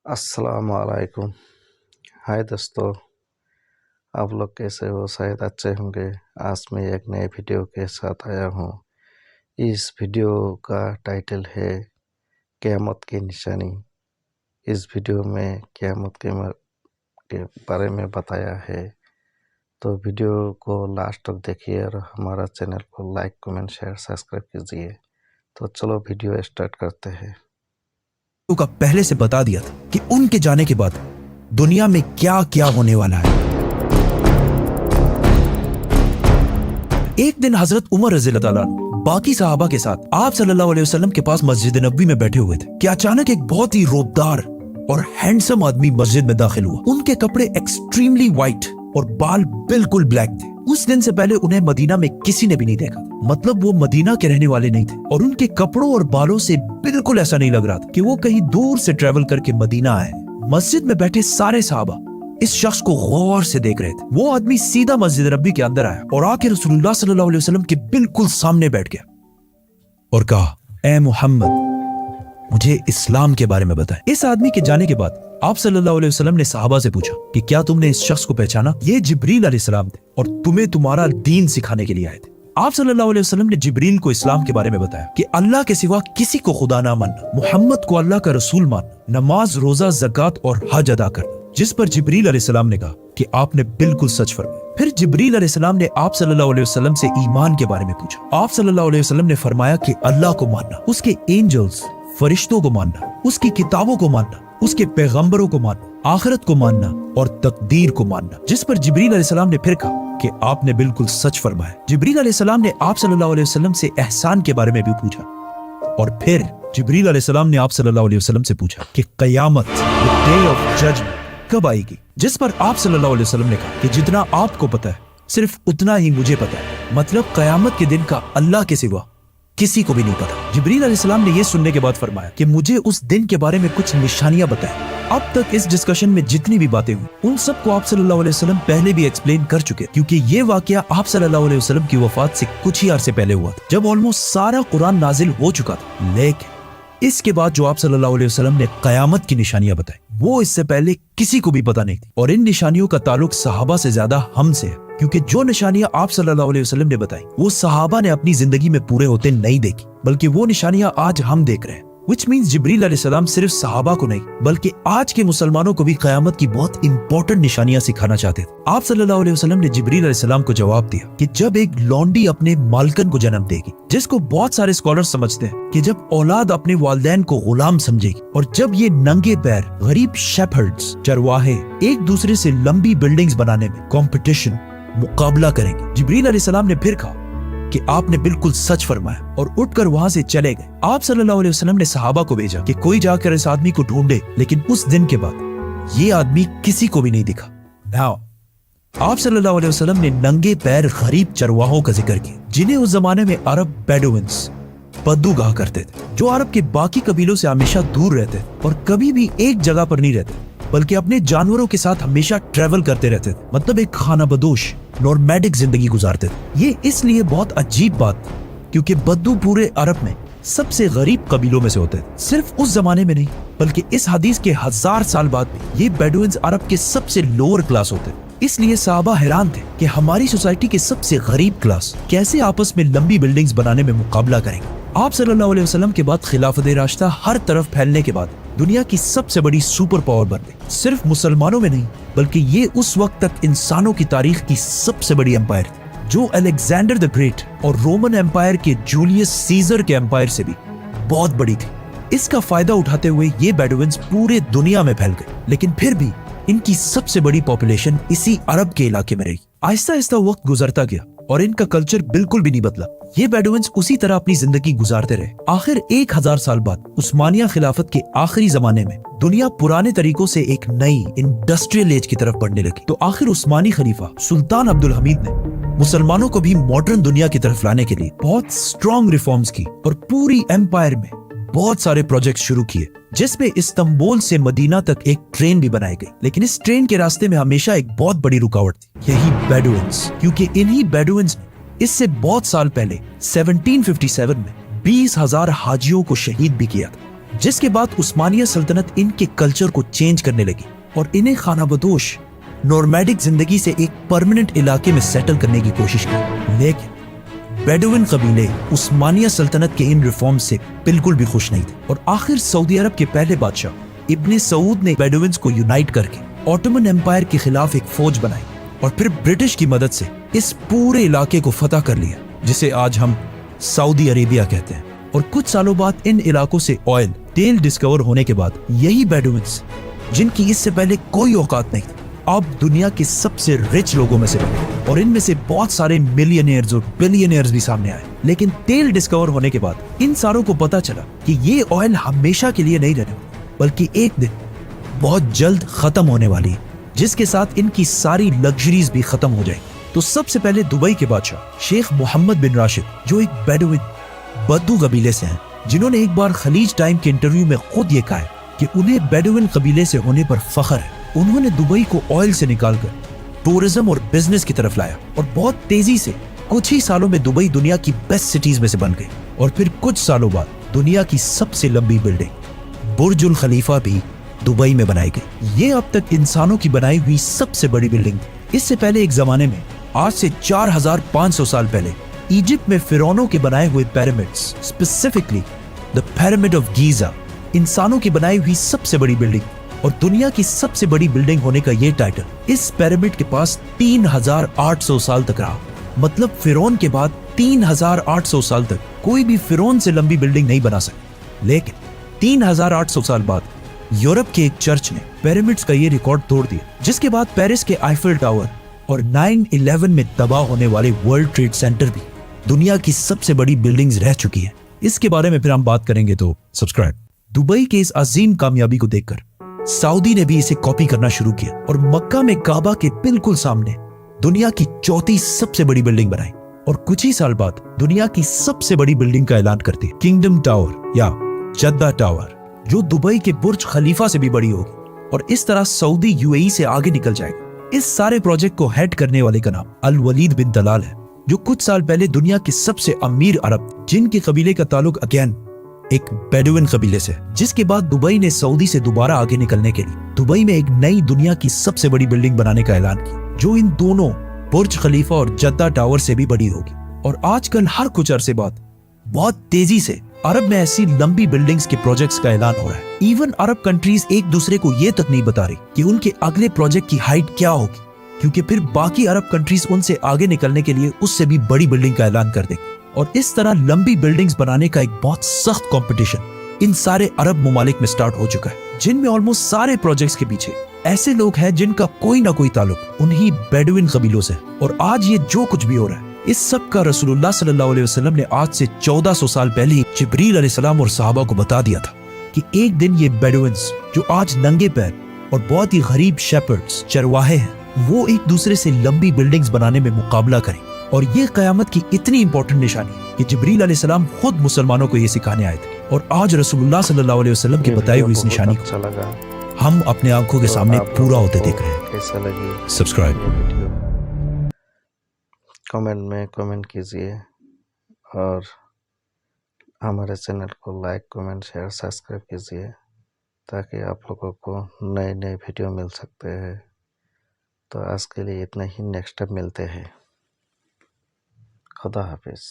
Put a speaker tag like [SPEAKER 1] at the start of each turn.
[SPEAKER 1] अस्सलाम वालेकुम। हाय दोस्तों, आप लोग कैसे हो? शायद अच्छे होंगे। आज मैं एक नए वीडियो के साथ आया हूँ। इस वीडियो का टाइटल है क़यामत की निशानी। इस वीडियो में क़यामत के बारे में बताया है, तो वीडियो को लास्ट तक देखिए और हमारा चैनल को लाइक कमेंट शेयर सब्सक्राइब कीजिए। तो चलो वीडियो स्टार्ट करते हैं।
[SPEAKER 2] का पहले से बता दिया था कि उनके जाने के बाद दुनिया में क्या क्या होने वाला है। एक दिन हजरत उमर रज़ियल्लाहु ताला अन्हु बाकी सहाबा के साथ आप सल्लल्लाहु अलैहि वसल्लम के पास मस्जिद नबवी में बैठे हुए थे कि अचानक एक बहुत ही रोबदार और हैंडसम आदमी मस्जिद में दाखिल हुआ। उनके कपड़े एक्सट्रीमली व्हाइट और बाल बिल्कुल ब्लैक थे। उस दिन से पहले उन्हें मदीना में किसी ने भी नहीं देखा, मतलब वो मदीना के रहने वाले नहीं थे और उनके कपड़ों और बालों से बिल्कुल ऐसा नहीं लग रहा था कि वो कहीं दूर से ट्रेवल करके मदीना आए। मस्जिद में बैठे सारे सहाबा इस शख्स को गौर से देख रहे थे। वो आदमी सीधा मस्जिद नबी के अंदर आया और आके रसूलुल्लाह सल्लल्लाहु अलैहि वसल्लम के बिल्कुल सामने बैठ गया और कहा, ए मोहम्मद, मुझे इस्लाम के बारे में बताएं। इस आदमी के जाने के बाद आप सल्लल्लाहु अलैहि वसल्लम ने सहाबा से पूछा कि क्या तुमने इस शख्स को पहचाना? ये जिब्रील अलैहिस्सलाम थे और तुम्हें तुम्हारा दीन सिखाने के लिए आए थे। आप सल्लल्लाहु अलैहि वसल्लम ने जिब्रील को इस्लाम के बारे में बताया कि अल्लाह के सिवा किसी को खुदा ना मानना, मोहम्मद को अल्लाह का रसूल मानना, नमाज, रोजा, ज़कात और हज अदा करना। जिस पर जिब्रील अलैहिस्सलाम ने कहा कि आपने बिल्कुल सच फरमाया। फिर जिब्रील अलैहिस्सलाम ने आप सल्लल्लाहु अलैहि वसल्लम से ईमान के बारे में पूछा। आप सल्लल्लाहु अलैहि वसल्लम ने फरमाया कि अल्लाह को मानना, उसके एंजल्स, फरिश्तों को मानना, उसकी किताबों को मानना, उसके पैगंबरों को मानना, आखिरत को मानना और तकदीर को मानना। जिस पर जिब्रील अलैहिस्सलाम ने फिर कहा कि आपने बिल्कुल सच फरमाया। जिब्रील अलैहिस्सलाम ने आप सल्लल्लाहु अलैहि वसल्लम से एहसान के बारे में भी पूछा और फिर जिब्रील अलैहिस्सलाम ने आप सल्लल्लाहु अलैहि वसल्लम से पूछा कि क़यामत, डे ऑफ जजमेंट, कब आएगी? जिस पर आप सल्लल्लाहु अलैहि वसल्लम ने कहा कि जितना आपको पता है सिर्फ उतना ही मुझे पता है, मतलब क़यामत के दिन का अल्लाह के सिवा किसी को भी नहीं पता। जिब्रील अलैहिस्सलाम ने यह सुनने के बाद फरमाया कि मुझे उस दिन के बारे में कुछ निशानियां बताएं। अब तक इस डिस्कशन में जितनी भी बातें हुई उन सबको आप सल्लल्लाहु अलैहि वसल्लम पहले भी एक्सप्लेन कर चुके, क्योंकि ये वाकया आप सल्लल्लाहु अलैहि वसल्लम की वफात से कुछ ही अरसे पहले हुआ था, जब ऑलमोस्ट सारा कुरान नाजिल हो चुका था। लेकिन इसके बाद जो आप सल्लल्लाहु अलैहि वसल्लम ने क़यामत की निशानियां बताई, वो इससे पहले किसी को भी पता नहीं थी। और इन निशानियों का ताल्लुक सहाबा से ज्यादा हमसे है, क्योंकि जो निशानियां आप सल्लल्लाहु अलैहि वसल्लम ने बताई वो सहाबा ने अपनी जिंदगी में पूरे होते नहीं देखी, बल्कि वो निशानियां आज हम देख रहे हैं। Which means जिब्रील अलैहिस्सलाम सिर्फ सहाबा को नहीं बल्कि आज के मुसलमानों को भी क़यामत की बहुत इंपॉर्टेंट निशानियां सिखाना चाहते थे। आप सल्लल्लाहु अलैहि वसल्लम ने जिब्रील अलैहिस्सलाम को जवाब दिया कि जब एक लौंडी अपने मालकन को जन्म देगी, जिसको बहुत सारे स्कॉलर्स समझते हैं कि जब औलाद अपने वालिदैन को गुलाम समझेगी, और जब ये नंगे पैर गरीब शेफर्ड्स, चरवाहे एक दूसरे से लंबी बिल्डिंग्स बनाने में कंपटीशन, मुकाबला करेंगे। जिब्रील अलैहिस्सलाम ने फिर कहा कि आपने बिल्कुल सच फरमाया और उठकर वहां से चले गए। आप सल्लल्लाहु अलैहि वसल्लम ने सहाबा को भेजा कि कोई जाकर इस आदमी को ढूंढे, लेकिन उस दिन के बाद ये आदमी किसी को भी नहीं दिखा। Now, आप सल्लल्लाहु अलैहि वसल्लम ने नंगे पैर गरीब चरवाहों का जिक्र किया, जिन्हें उस जमाने में अरब बेडुइन्स, बद्दू कहा करते थे, जो अरब के बाकी कबीलों से हमेशा दूर रहते और कभी भी एक जगह पर नहीं रहते, बल्कि अपने जानवरों के साथ हमेशा ट्रेवल करते रहते थे, मतलब एक खाना बदोश नॉर्मैडिक जिंदगी गुजारते थे। ये इसलिए बहुत अजीब बात थी क्योंकि बद्दू पूरे अरब में सबसे गरीब कबीलों में से होते थे। सिर्फ उस जमाने में नहीं बल्कि इस हदीस के 1000 साल बाद भी ये बेडुइन्स अरब के सबसे लोअर क्लास होते। इसलिए सहाबा हैरान थे कि हमारी सोसाइटी के सबसे गरीब क्लास कैसे आपस में लंबी बिल्डिंग्स बनाने में मुकाबला करेंगे। आप सल्लल्लाहु अलैहि वसल्लम के बाद खिलाफत राशिदा हर तरफ फैलने के बाद दुनिया की सबसे बड़ी सुपर पावर बन गई। सिर्फ मुसलमानों में नहीं बल्कि ये उस वक्त तक इंसानों की तारीख की सबसे बड़ी एम्पायर थी, जो अलेक्जेंडर द ग्रेट और रोमन एम्पायर के जूलियस सीजर के एम्पायर से भी बहुत बड़ी थी। इसका फायदा उठाते हुए ये बेडुइन्स पूरे दुनिया में फैल गए, लेकिन फिर भी इनकी सबसे बड़ी पॉपुलेशन इसी अरब के इलाके में रही। आहिस्ता आहिस्ता वक्त गुजरता गया और इनका कल्चर बिल्कुल भी नहीं बदला। ये बेडुइन्स उसी तरह अपनी जिंदगी गुजारते रहे। आखिर 1000 साल बाद उस्मानिया खिलाफत के आखिरी जमाने में दुनिया पुराने तरीकों से एक नई इंडस्ट्रियल एज की तरफ बढ़ने लगी, तो आखिर उस्मानी खलीफा सुल्तान अब्दुल हमीद ने मुसलमानों को भी मॉडर्न दुनिया की तरफ लाने के लिए बहुत स्ट्रॉन्ग रिफॉर्म्स की और पूरी एम्पायर में बहुत सारे प्रोजेक्ट शुरू किए, जिसमें इस्तांबुल से मदीना तक एक ट्रेन भी बनाई गई। लेकिन इस ट्रेन के रास्ते में हमेशा एक बहुत बड़ी रुकावट थी, यही बेडुइन्स, क्योंकि इन्हीं बेडुइन्स ने इससे बहुत साल पहले 1757 में 20,000 हाजियों को शहीद भी किया था। जिसके बाद उस्मानिया सल्तनत इनके कल्चर को चेंज करने लगी और इन्हें खानाबदोश नॉर्मैडिक जिंदगी से एक परमानेंट इलाके में सेटल करने की कोशिश की। लेकिन बेडुइन कबीले उस्मानिया सल्तनत के इन रिफॉर्म से बिल्कुल भी खुश नहीं थे और आखिर सऊदी अरब के पहले बादशाह इब्ने सऊद ने बेडुइन्स को यूनाइट करके ऑटोमन एम्पायर के खिलाफ एक फौज बनाई और फिर ब्रिटिश की मदद से इस पूरे इलाके को फतह कर लिया, जिसे आज हम सऊदी अरेबिया कहते हैं। और कुछ सालों बाद इन इलाकों से ऑयल तेल डिस्कवर होने के बाद यही बेडुइन्स, जिनकी इससे पहले कोई औकात नहीं थी, अब दुनिया के सबसे रिच लोगों में से बने और इनमें से बहुत सारे मिलियनियर्स और बिलियनियर्स भी सामने आए। लेकिन तेल डिस्कवर होने के बाद इन सारों को पता चला कि ये ऑयल हमेशा के लिए नहीं रहने वाली, बल्कि एक दिन बहुत जल्द खत्म होने वाली है, जिसके साथ इनकी सारी लग्जरीज भी खत्म हो जाएगी। तो सबसे पहले दुबई के बादशाह शेख मोहम्मद बिन राशिद, जो एक बेडुइन बद्दू कबीले से हैं, जिन्होंने एक बार खलीज टाइम के इंटरव्यू में खुद ये कहा है कि उन्हें बेडुइन कबीले से होने पर फख्र है। उन्होंने दुबई को ऑयल से निकालकर टूरिज्म और बिजनेस की तरफ लाया और बहुत तेजी से कुछ ही सालों में दुबई दुनिया की बेस्ट सिटीज में से बन गई। और फिर कुछ सालों बाद दुनिया की सबसे लंबी बिल्डिंग बुर्जुल खलीफा भी दुबई में बनाई गई। ये अब तक इंसानों की बनाई हुई सबसे बड़ी बिल्डिंग थी। इससे पहले एक जमाने में, आज से 4500 साल पहले, इजिप्ट में फिरौनों के बनाए हुए pyramids, specifically the pyramid of Giza, इंसानों की बनाई हुई सबसे बड़ी बिल्डिंग और दुनिया की सबसे बड़ी बिल्डिंग होने का ये टाइटल इस पिरामिड के पास 3800 साल तक रहा। मतलब फिरौन के बाद 3800 साल तक कोई भी फिरौन से लंबी बिल्डिंग नहीं बना सका। लेकिन 3800 साल बाद यूरोप के एक चर्च ने पिरामिड्स का ये रिकॉर्ड तोड़ दिया, जिसके बाद पेरिस के आईफिल टावर और 9/11 में तबाह होने वाले वर्ल्ड ट्रेड सेंटर भी दुनिया की सबसे बड़ी बिल्डिंग्स रह चुकी है। इसके बारे में फिर हम बात करेंगे, तो सब्सक्राइब। दुबई के इस अजीम कामयाबी को देखकर सऊदी ने भी इसे कॉपी करना शुरू किया और मक्का में काबा के बिल्कुल सामने दुनिया की चौथी सबसे बड़ी बिल्डिंग बनाई और कुछ ही साल बाद दुनिया की सबसे बड़ी बिल्डिंग का ऐलान करती है, किंगडम टावर या जद्दा टावर, जो दुबई के बुर्ज खलीफा से भी बड़ी होगी और इस तरह सऊदी यूएई से आगे निकल जाएगा। इस सारे प्रोजेक्ट को हेड करने वाले का नाम अल वलीद बिन तलाल है, जो कुछ साल पहले दुनिया के सबसे अमीर अरब, जिनके कबीले का ताल्लुक अगेन एक बेडुइन कबीले से, जिसके बाद दुबई ने सऊदी से दोबारा आगे निकलने के लिए दुबई में एक नई दुनिया की सबसे बड़ी बिल्डिंग बनाने का ऐलान किया, जो इन दोनों बुर्ज खलीफा और जद्दा टावर से भी बड़ी होगी। और आजकल हर कुछ अरसे बाद बहुत तेजी से अरब में ऐसी लंबी बिल्डिंग्स के प्रोजेक्ट्स का ऐलान हो रहा है। इवन अरब कंट्रीज एक दूसरे को ये तक नहीं बता रही कि उनके अगले प्रोजेक्ट की हाइट क्या होगी, क्योंकि फिर बाकी अरब कंट्रीज उनसे आगे निकलने के लिए उससे भी बड़ी बिल्डिंग का ऐलान कर देंगे। और इस तरह लंबी बिल्डिंग्स बनाने का एक बहुत सख्त कंपटीशन इन सारे अरब ममालिक में स्टार्ट हो चुका है, जिनमें ऑलमोस्ट सारे प्रोजेक्ट्स के पीछे ऐसे लोग हैं जिनका कोई ना कोई ताल्लुक उन्हीं बेडुइन कबीलों से। और आज ये जो कुछ भी हो रहा है, इस सब का रसूलुल्लाह सल्लल्लाहु अलैहि वसल्लम ने आज से 1400 साल पहले ही जिब्रील अलैहिस्सलाम और सहाबा को बता दिया था कि एक दिन ये बेडुइन्स, जो आज नंगे पैर और बहुत ही गरीब शेपर्ड्स, चरवाहे हैं, वो एक दूसरे से लंबी बिल्डिंग्स बनाने में मुकाबला करें। और ये कयामत की इतनी इंपॉर्टेंट निशानी है कि जिब्रील अलैहिस्सलाम खुद मुसलमानों को ये सिखाने आए थे। और आज रसूलुल्लाह सल्लल्लाहु अलैहि वसल्लम की बताई हुई इस निशानी को हम अपने आंखों के सामने पूरा होते देख रहे हैं।
[SPEAKER 1] कैसा लगी
[SPEAKER 2] सब्सक्राइब,
[SPEAKER 1] वीडियो कमेंट में कमेंट कीजिए और हमारे चैनल को लाइक, कमेंट, शेयर, सब्सक्राइब कीजिए ताकि आप लोगों को नए नए वीडियो मिल सकते हैं। तो आज के लिए इतना ही, नेक्स्ट टाइम मिलते हैं। खुदा हाफिज।